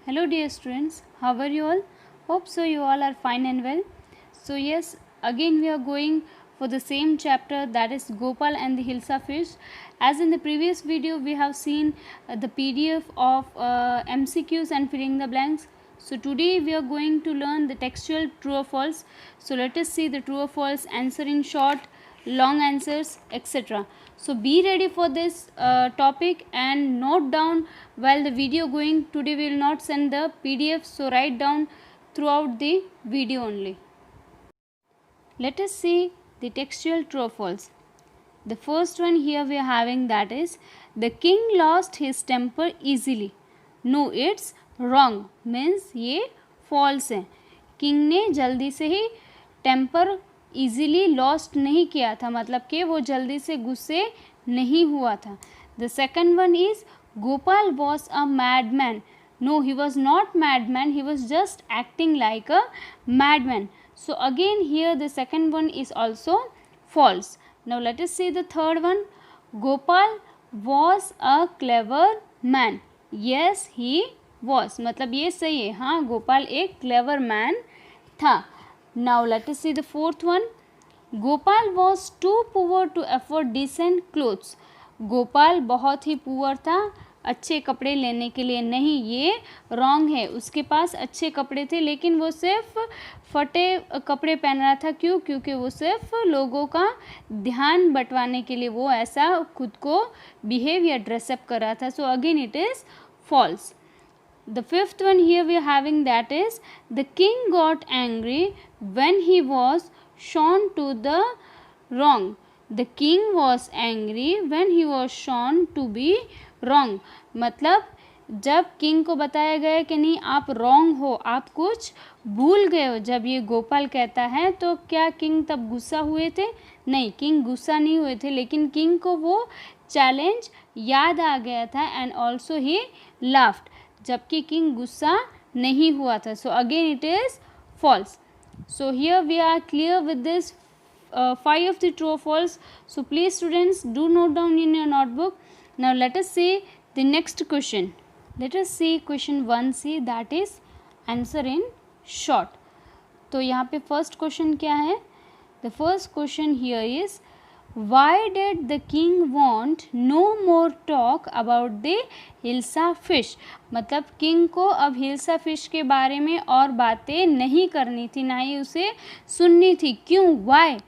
Hello dear students, how are you all? Hope so you all are fine and well. So yes, again we are going for the same chapter, that is Gopal and the Hilsa fish. As in the previous video we have seen the PDF of MCQs and filling the blanks. So today we are going to learn the textual true or false. So let us see the true or false, answer in short, long answers, etc. So be ready for this topic and note down while the video going. Today we will not send the PDF, so write down throughout the video only. Let us see the textual true or false. The first one here we are having, that is the king lost his temper easily. No, it's wrong, means ये false है. King ने जल्दी से ही temper easily lost नहीं किया था, मतलब कि वो जल्दी से गुस्से नहीं हुआ था. The second one is Gopal was a madman. No, he was not madman, he was just acting like a madman. So again here the second one is also false. Now let us see the third one. Gopal was a clever man. Yes, he was. मतलब ये सही है, हाँ गोपाल एक clever man था. Now let us see the fourth one. Gopal was too poor to afford decent clothes. Gopal बहुत ही poor था अच्छे कपड़े लेने के लिए. नहीं, ये रॉन्ग है. उसके पास अच्छे कपड़े थे लेकिन वो सिर्फ फटे कपड़े पहन रहा था. क्यों? क्योंकि वो सिर्फ लोगों का ध्यान बंटवाने के लिए वो ऐसा खुद को बिहेव या ड्रेसअप कर रहा था. So again it is false. The fifth one here we are having, that is the king got angry when he was shown to the wrong. The king was angry when he was shown to be wrong. मतलब जब king को बताया गया कि नहीं आप wrong हो, आप कुछ भूल गए हो, जब ये गोपाल कहता है तो क्या किंग तब गुस्सा हुए थे? नहीं, किंग गुस्सा नहीं हुए थे, लेकिन किंग को वो चैलेंज याद आ गया था एंड ऑल्सो ही लाफ्ड, जबकि किंग गुस्सा नहीं हुआ था. So again it is false. So here we are clear with this 5 of the true or false. So please students do note down in your notebook. Now let us see the next question. Let us see question 1C, that is answer in short. तो यहाँ पे first question क्या है? The first question here is why did the king want no more talk about the hilsa fish? मतलब king को अब hilsa fish के बारे में और बातें नहीं करनी थी, ना ही उसे सुननी थी. क्यों? Why?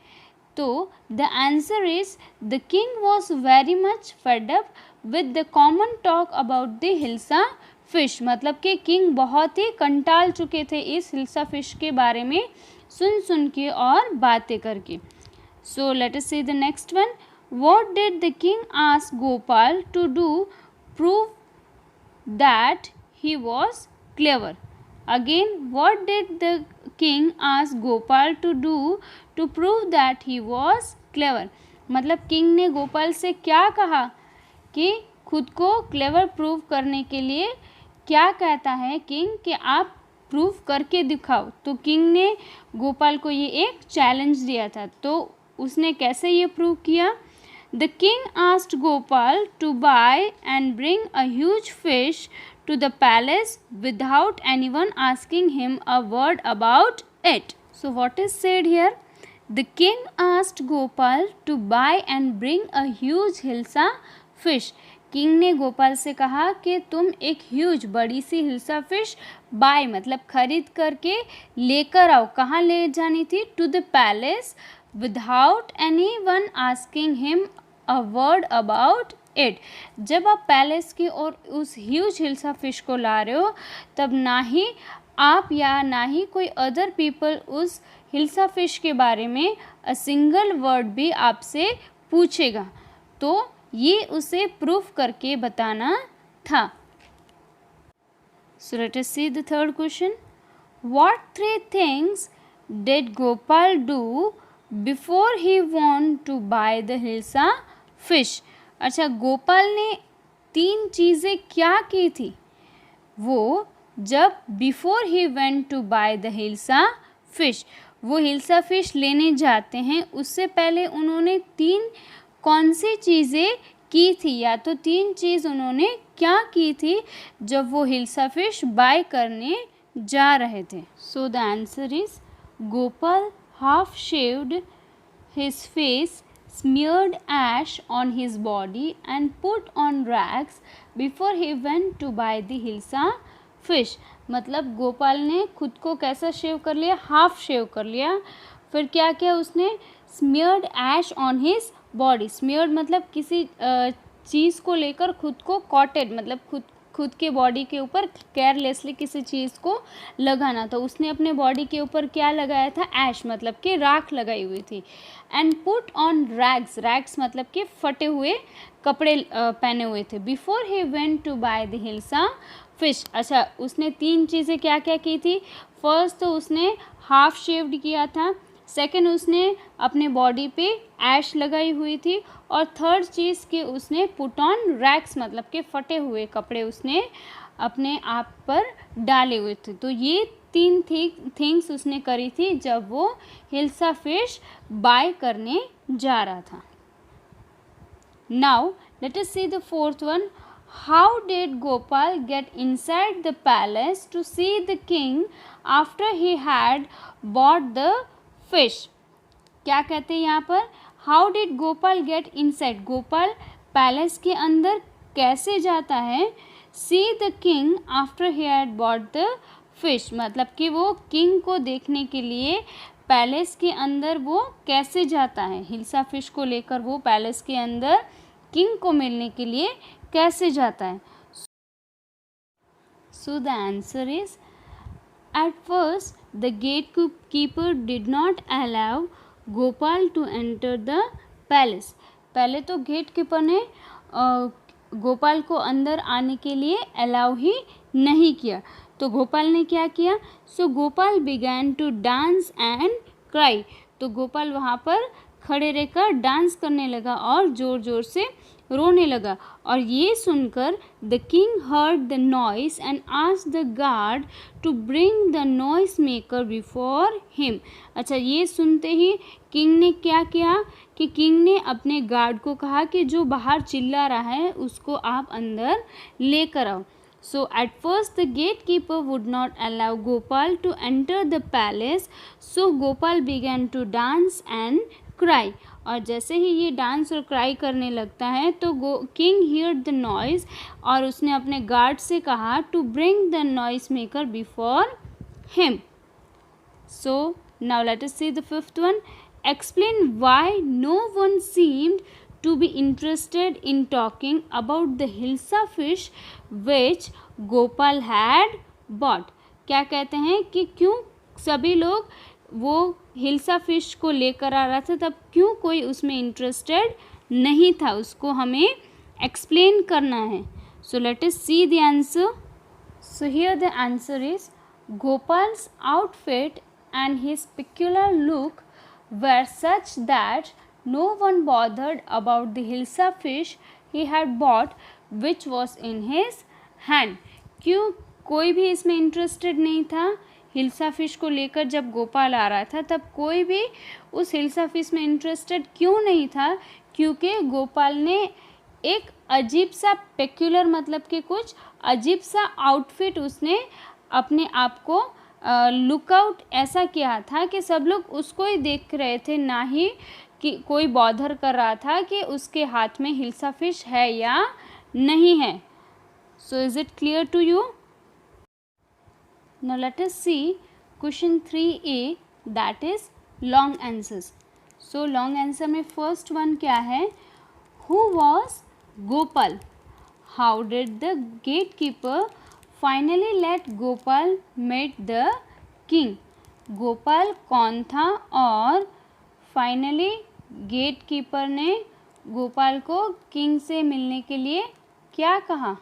तो the answer is the king was very much fed up with the common talk about the hilsa fish. मतलब कि किंग बहुत ही कंटाल चुके थे इस हिल्सा फिश के बारे में सुन के और बातें करके. So let us see the next one. What did the king ask Gopal to do prove that he was clever? Again, what did the king ask Gopal to do to prove that he was clever? मतलब king ने गोपाल से क्या कहा कि खुद को clever prove करने के लिए क्या कहता है किंग कि आप प्रूव करके दिखाओ. तो किंग ने गोपाल को ये एक चैलेंज दिया था, तो उसने कैसे ये प्रूव किया? The king asked Gopal to buy and bring a huge fish to the palace without anyone asking him a word about it. So what is said here? The king asked Gopal to buy and bring a huge hilsa fish. King ने गोपाल से कहा कि तुम एक huge बड़ी सी hilsa fish bye मतलब खरीद करके लेकर आओ. कहाँ ले जानी थी? To the palace without anyone asking him a word about it. जब आप पैलेस की और उस ह्यूज हिल्सा फिश को ला रहे हो, तब ना ही आप या ना ही कोई अदर पीपल उस हिल्सा फिश के बारे में अ सिंगल वर्ड भी आपसे पूछेगा. तो ये उसे प्रूफ करके बताना था. So let us see the third question. What 3 things did Gopal do before he went to buy the hilsa fish? अच्छा, गोपाल ने 3 चीज़ें क्या की थी वो जब before he went to buy the hilsa fish, वो हिल्सा फिश लेने जाते हैं उससे पहले उन्होंने 3 कौन सी चीज़ें की थी, या तो 3 चीज़ उन्होंने क्या की थी जब वो हिल्सा फिश बाय करने जा रहे थे। सो the answer is Gopal half shaved his face, smeared ash on his body and put on rags before he went to buy the hilsa fish। मतलब गोपाल ने खुद को कैसा शेव कर लिया, हाफ शेव कर लिया। फिर क्या किया उसने, smeared ash on his body. Smeared मतलब किसी चीज़ को लेकर खुद को कॉटेड, मतलब खुद के बॉडी के ऊपर केयरलेसली किसी चीज़ को लगाना। तो उसने अपने बॉडी के ऊपर क्या लगाया था, ऐश मतलब कि राख लगाई हुई थी। And put on rags, rags मतलब कि फटे हुए कपड़े पहने हुए थे। Before he went to buy the hilsa fish. अच्छा, उसने 3 चीज़ें क्या क्या की थी। फर्स्ट तो उसने हाफ शेव्ड किया था, सेकेंड उसने अपने बॉडी पे ऐश लगाई हुई थी, और थर्ड चीज़ कि उसने पुट ऑन रैक्स मतलब कि फटे हुए कपड़े उसने अपने आप पर डाले हुए थे। तो ये 3 थिंग्स उसने करी थी जब वो हिल्सा फिश बाय करने जा रहा था। Now let us see the fourth one. How did Gopal get inside the palace to see the king after he had bought the fish. क्या कहते हैं यहाँ पर, how did Gopal get inside, Gopal palace के अंदर कैसे जाता है। See the king after he had bought the fish मतलब कि वो किंग को देखने के लिए पैलेस के अंदर वो कैसे जाता है, हिल्सा फिश को लेकर वो पैलेस के अंदर किंग को मिलने के लिए कैसे जाता है। So the answer is, at first the gatekeeper did not allow Gopal to enter the palace. पहले तो गेट कीपर ने गोपाल को अंदर आने के लिए अलाउ ही नहीं किया। तो गोपाल ने क्या किया, so Gopal began to dance and cry. तो गोपाल वहाँ पर खड़े रहकर डांस करने लगा और ज़ोर ज़ोर से रोने लगा। और ये सुनकर the king heard the noise and asked the guard to bring the noise maker before him. अच्छा, ये सुनते ही किंग ने क्या किया कि किंग ने अपने गार्ड को कहा कि जो बाहर चिल्ला रहा है उसको आप अंदर लेकर आओ। So at first the gatekeeper would not allow Gopal to enter the palace, so Gopal began to dance and cry। और जैसे ही ये डांस और क्राई करने लगता है तो किंग हियर द नॉइज, और उसने अपने गार्ड से कहा to bring the noise maker before him. So now let us see the fifth one. Explain why no one seemed to be interested in talking about the hilsa fish which Gopal had bought। क्या कहते हैं कि क्यों सभी लोग वो hilsa fish को लेकर आ रहा था, तब क्यों कोई उसमें इंटरेस्टेड नहीं था, उसको हमें एक्सप्लेन करना है। So let us see the answer. So here the answer is, Gopal's outfit and his peculiar look were such that no one bothered about the hilsa fish he had bought which was in his hand। क्यों कोई भी इसमें interested नहीं था hilsa fish को लेकर। जब गोपाल आ रहा था तब कोई भी उस हिल्सा फिश में इंटरेस्टेड क्यों नहीं था, क्योंकि गोपाल ने एक अजीब सा पेक्यूलर मतलब कि कुछ अजीब सा आउटफिट उसने अपने आप को लुकआउट ऐसा किया था कि सब लोग उसको ही देख रहे थे, ना ही कि कोई बॉदर कर रहा था कि उसके हाथ में हिल्सा फिश है या नहीं है। So is it clear to you? Now let us see question 3A, that is long answers. So long answer में फर्स्ट वन क्या है, who was Gopal, how did the gate keeper finally let Gopal met the king. Gopal कौन था और finally get keeper ने गोपाल को king से मिलने के लिए क्या कहा।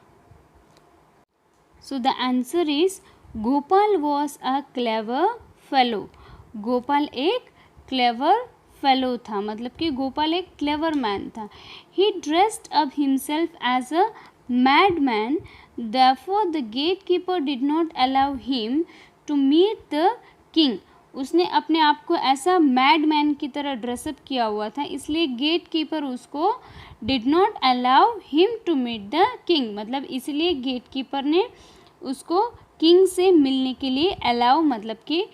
सो the answer is, Gopal was a clever fellow. Gopal एक क्लेवर फेलो था, मतलब कि गोपाल एक क्लेवर मैन था। He dressed up himself as a mad man, therefore the gatekeeper did not allow him to meet the king। उसने अपने आप को ऐसा मैडमैन की तरह ड्रेसअप किया हुआ था, इसलिए गेट कीपर उसको did not allow him to meet the king, मतलब इसलिए गेट कीपर ने उसको किंग से मिलने के लिए अलाउ मतलब कि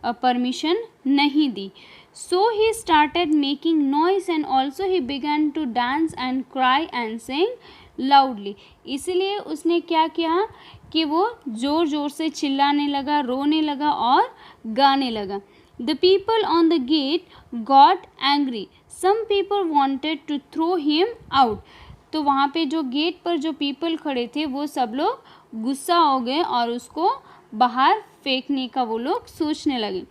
परमिशन नहीं दी. So he started making noise and also he began to dance and cry and sing loudly. इसलिए उसने क्या किया कि वो ज़ोर ज़ोर से चिल्लाने लगा, रोने लगा और गाने लगा. The people on the gate got angry, some people wanted to throw him out. तो वहाँ पे जो गेट पर जो पीपल खड़े थे वो सब लोग गुस्सा हो गए और उसको बाहर फेंकने का वो लोग सोचने लगे.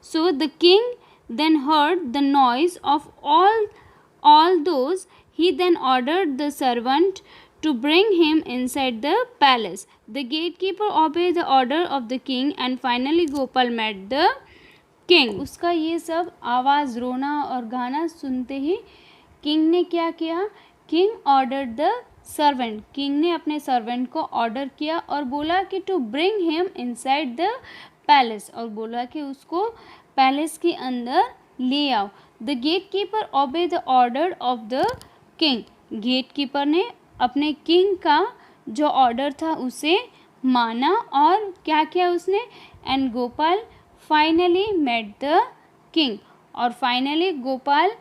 So the king then heard the noise of all those. He then ordered the servant to bring him inside the palace. The gatekeeper obeyed the order of the king and finally Gopal met the king. उसका ये सब आवाज़, रोना और गाना सुनते ही king ने क्या किया, king ordered the servant, king ने अपने सर्वेंट को ऑर्डर किया और बोला कि to bring him inside the palace, और बोला कि उसको पैलेस के अंदर ले आओ. The gate keeper obey the order of the king, gate keeper ने अपने किंग का जो ऑर्डर था उसे माना और क्या किया उसने, and Gopal finally met the king, और फाइनली गोपाल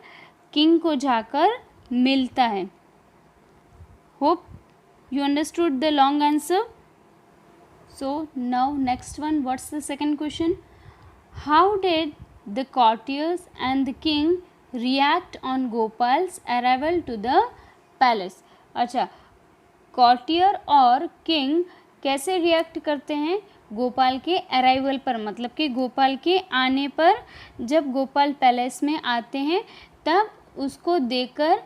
किंग को जाकर मिलता है. Hope you understood the long answer. So now next one, what's the second question? How did the courtiers and the king react on Gopal's arrival to the palace? अच्छा, courtier और king कैसे react करते हैं गोपाल के arrival पर, मतलब कि गोपाल के आने पर. जब गोपाल पैलेस में आते हैं तब उसको देखकर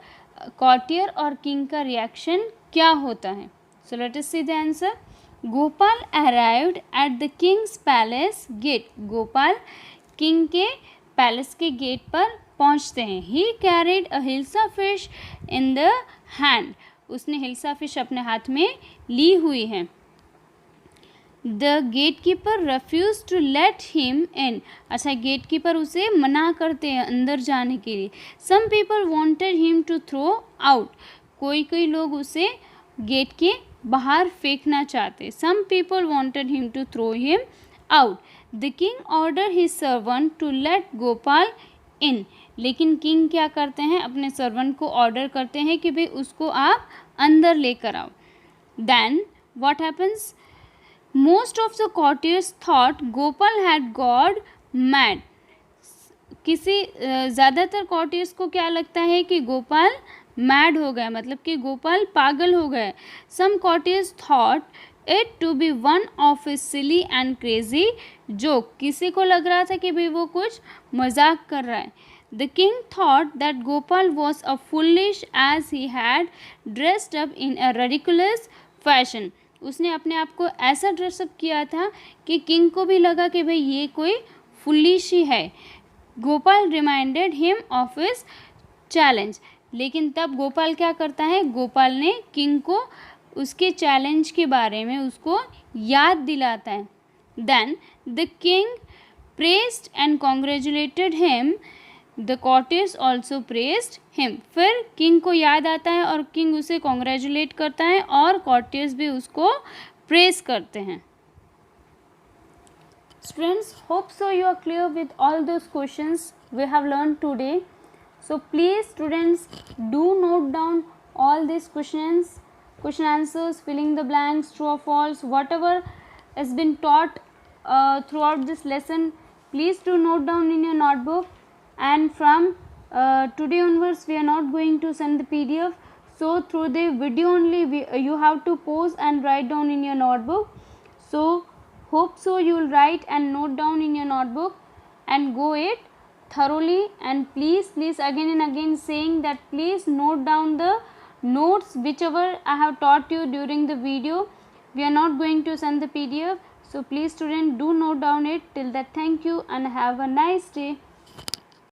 कॉर्टियर और किंग का रिएक्शन क्या होता है. So let us see the answer. Gopal arrived at the king's palace gate, Gopal king के पैलेस के गेट पर पहुंचते हैं. He carried a hilsa fish in the hand, उसने हिल्सा फिश अपने हाथ में ली हुई है. The gate keeper refuse to let him in, अच्छा गेट कीपर उसे मना करते हैं अंदर जाने के लिए. Some people wanted him to throw out, कोई लोग उसे गेट के बाहर फेंकना चाहते. Some people wanted him to throw him out. The king order his servant to let Gopal in, लेकिन किंग क्या करते हैं, अपने सर्वेंट को ऑर्डर करते हैं कि भाई उसको आप अंदर लेकर आओ. Then what happens, most of the courtiers thought Gopal had got mad. किसी ज़्यादातर courtiers को क्या लगता है कि गोपाल मैड हो गया, मतलब कि गोपाल पागल हो गए. Some courtiers thought it to be one of a silly and crazy joke, किसी को लग रहा था कि भाई वो कुछ मजाक कर रहा है. The king thought that Gopal was a foolish as he had dressed up in a ridiculous fashion, उसने अपने आप को ऐसा ड्रेसअप किया था कि किंग को भी लगा कि भाई ये कोई फुलिश ही है. Gopal reminded him of his challenge, लेकिन तब गोपाल क्या करता है, गोपाल ने किंग को उसके चैलेंज के बारे में उसको याद दिलाता है. Then the king praised and congratulated him, the courtiers also praised him. फिर किंग को याद आता है और किंग उसे कॉन्ग्रेचुलेट करता है और courtiers भी उसको प्रेस करते हैं. Students, hope so you are clear with all those questions we have learned today. So please students, do note down all these questions, question answers, filling the blanks, true or false, whatever has been taught throughout this lesson. Please do note down in your notebook. And from today onwards we are not going to send the PDF, so through the video only you have to pause and write down in your notebook. So hope so you will write and note down in your notebook and go it thoroughly. And please again and again saying that please note down the notes whichever I have taught you during the video. We are not going to send the PDF, so please student do note down it. Till that, thank you and have a nice day.